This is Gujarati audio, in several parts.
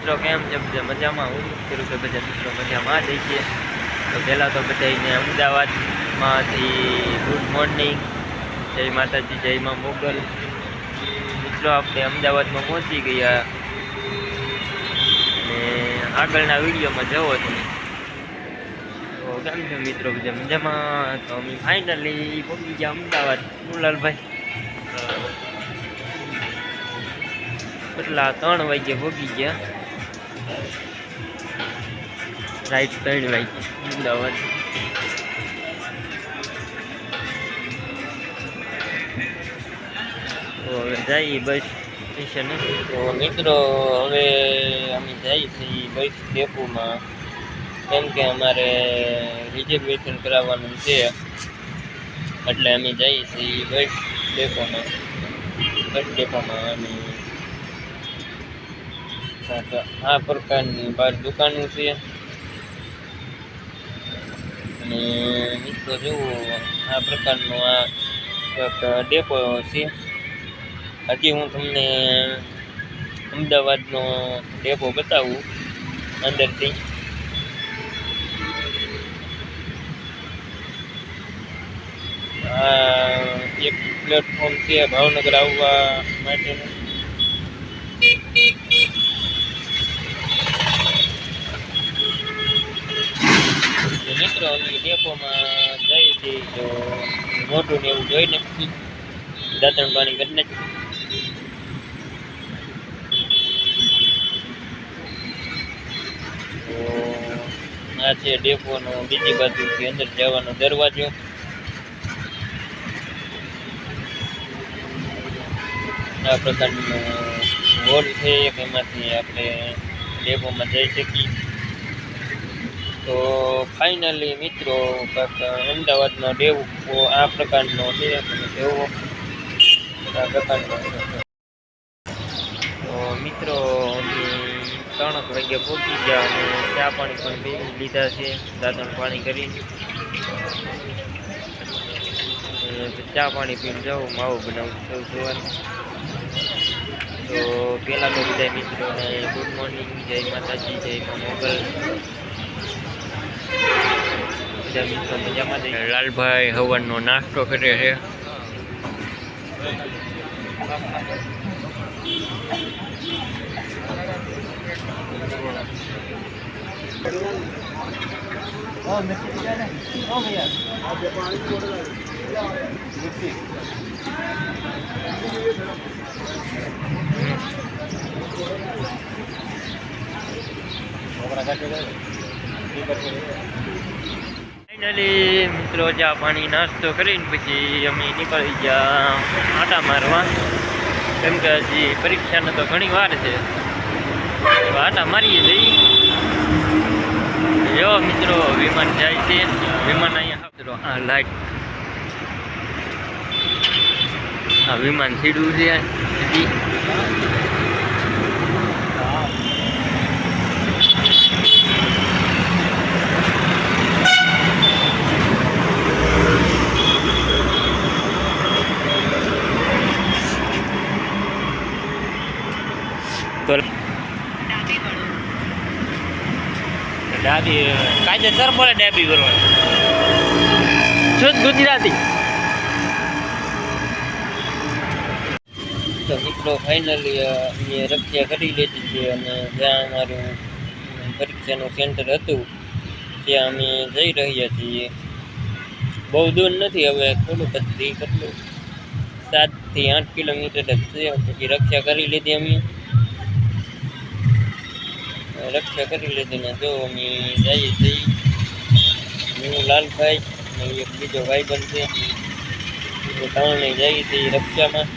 મિત્રો કેમ છે? બધા મજામાં? હું કરું કે બધા મિત્રો મજામાં જ છીએ. તો પહેલાં તો બધાને અમદાવાદમાંથી ગુડ મોર્નિંગ, જય માતાજી, જય મા મોગલ. મિત્રો આપણે અમદાવાદમાં પહોંચી ગયા અને આગળના વિડીયોમાં જવો તમે. તો કેમ છે મિત્રો? બધા મજામાં? તો અમે ફાઇનલી પહોંચી ગયા અમદાવાદ. મુલાલભાઈ કેટલા 3 વાગે પહોંચી ગયા, રાઈટ 3 વાગે અમદાવાદ. તો હવે જઈએ બસ સ્ટેશને. તો મિત્રો હવે અમે જઈએ છીએ બસ ડેપોમાં, કેમ કે અમારે રિઝર્વેશન કરાવવાનું છે, એટલે અમે જઈએ છીએ બસ ડેપોમાં. અને આ પ્રકારની બહાર દુકાનો છે. અને મિત્રો જુઓ, આ પ્રકારનો આ એક ડેપો છે. હજી હું તમને અમદાવાદનો ડેપો બતાવું અંદરથી. આ એક પ્લેટફોર્મ છે ભાવનગર આવવા માટેનું. મિત્રો અમે ડેપોમાં જઈએ છીએ તો મોટું ને એવું જોઈ નથી, દાંતણ પાણી કરી નાખી. તો આ છે ડેપોનો બીજી બાજુથી અંદર જવાનો દરવાજો. આ પ્રકારનો હોલ છે, એમાંથી આપણે ડેપોમાં જઈ શકીએ. તો ફાઇનલી મિત્રો અમદાવાદનો ડેપો આ પ્રકારનો છે. જોવો આ પ્રકારનો. તો મિત્રો અમે 3 વાગે પહોંચી ગયા અને ચા પાણી પણ પી લીધા છે, દાંતણ પાણી કરીને. ચા પાણી પીને જાઉં, માવો બનાવું સૌ સવારે. તો પહેલાં તો બધા મિત્રોને ગુડ મોર્નિંગ, જય માતાજી, જય મા મોગલ. બધા મિત્રો મજામાં. લાલભાઈ હવનનો નાસ્તો કરે છે. ફાઇનલી મિત્રો ચા પાણી નાસ્તો કરીને પછી અમે નીકળી ગયા આટા મારવા, કેમ કે હજી પરીક્ષાને તો ઘણી વાર છે. આટા મારીએ જઈએ. જો મિત્રો વિમાન જાય છે, વિમાન અહીંયા મિત્રો આ લાઈટ, આ વિમાન સીડું છે હજી. ડાબી કાયદેસર બોલે, ડાબી કરવાની શુદ્ધ ગુજરાતી. તો મિત્રો ફાઇનલી અમે રક્ષા કરી લીધી છે અને જ્યાં અમારું પરીક્ષાનું સેન્ટર હતું ત્યાં અમે જઈ રહ્યા છીએ. બહુ દૂર નથી, હવે થોડુંક જ થી, કેટલું 7 થી 8 કિલોમીટર જ છે. પછી રક્ષા કરી લીધી અમે, રક્ષા કરી લીધી ને જો અમે જઈએ છીએ. હું લાલભાઈ અને એક બીજો ભાઈબંધ છે, ત્રણે જઈએ છીએ રક્ષામાં.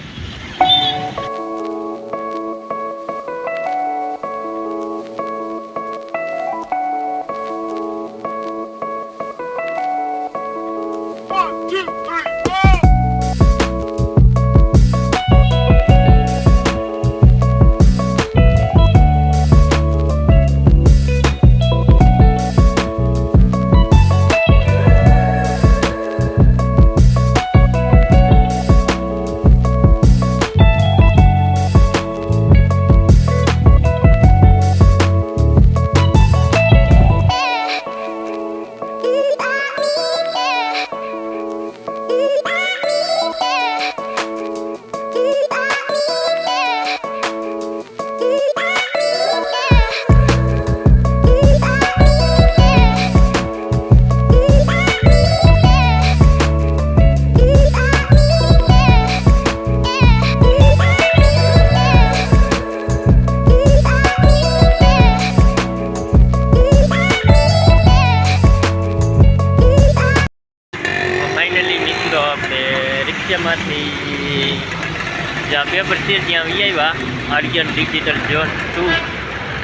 ઉપર છે ત્યાં આવી આવ્યા આર્યન ડિજિટલ ઝોન 2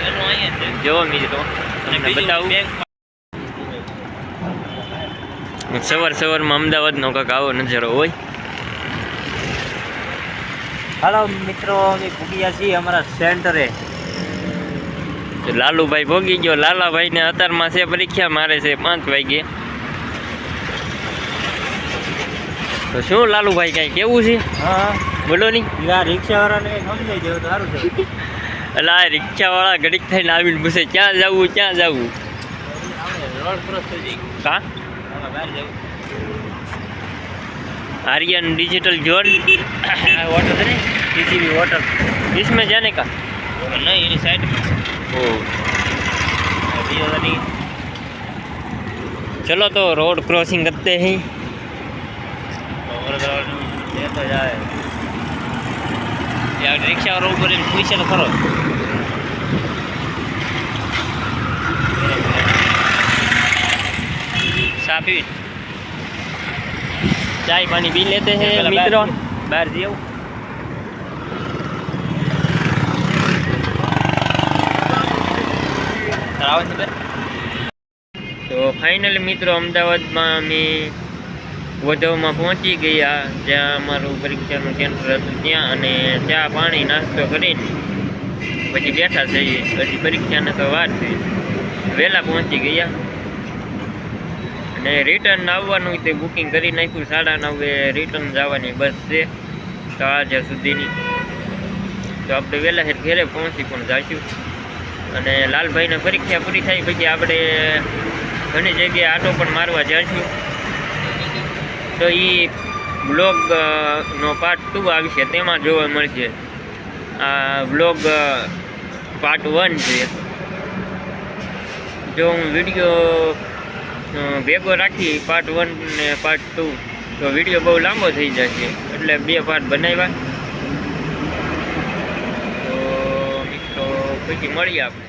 એનું અહીંયા છે જો મિત્રો તમને બતાવું સવારમાં અમદાવાદનો કાંક આવો નજારો હોય હાલો મિત્રો અમે ભૂગ્યા છીએ અમારા સેન્ટરે લાલુભાઈ ભોગી ગયો લાલાભાઈ ને અત્યારમાં છે પરીક્ષા મારે છે 5 વાગે તો શું લાલુભાઈ કઈ કેવું છે હા બોલો ની યાર રિક્ષાવાળાને સમજાઈ જાય તો સારું છે એટલે આ રિક્ષાવાળા ઘડીક થઈને આવીને પૂછે ક્યાં જવું રોડ ક્રોસ થઈ જાય કા બહાર જવું आर्यन डिजिटल जोन वाटर है टीसीबी वाटर इसमें जाने का नहीं ये साइड में ओ अभी नहीं चलो तो रोड क्रॉसिंग करते हैं और ये तो जाए यार रिक्शा और ऊपर पूछे तो करो साफी चाय पानी पी लेते हैं मित्रों बाहर जाओ तो फाइनली मित्रों अमदावादમાં અમે વધવમાં પહોંચી ગયા જ્યાં અમારું પરીક્ષાનું સેન્ટર હતું ત્યાં અને ચા પાણી નાસ્તો કરીને પછી બેઠા થઈએ પછી પરીક્ષાને તો વાર છે વહેલા પહોંચી ગયા અને રિટર્ન આવવાનું તે બુકિંગ કરી નાખ્યું 9:30 રિટર્ન જવાની બસ છે 4 સુધીની તો આપણે વહેલા ઘરે પહોંચી પણ જઈશું અને લાલભાઈને પરીક્ષા પૂરી થાય પછી આપણે ઘણી જગ્યાએ આટો પણ મારવા જઈશું તો એ બ્લોગનો પાર્ટ 2 આવશે તેમાં જોવા મળશે આ બ્લોગ પાર્ટ 1 છે જો હું વિડીયો ભેગો રાખી પાર્ટ 1 ને પાર્ટ 2 તો વિડીયો બહુ લાંબો થઈ જશે એટલે 2 પાર્ટ બનાવ્યા તો મિત્રો પછી મળીએ આપણે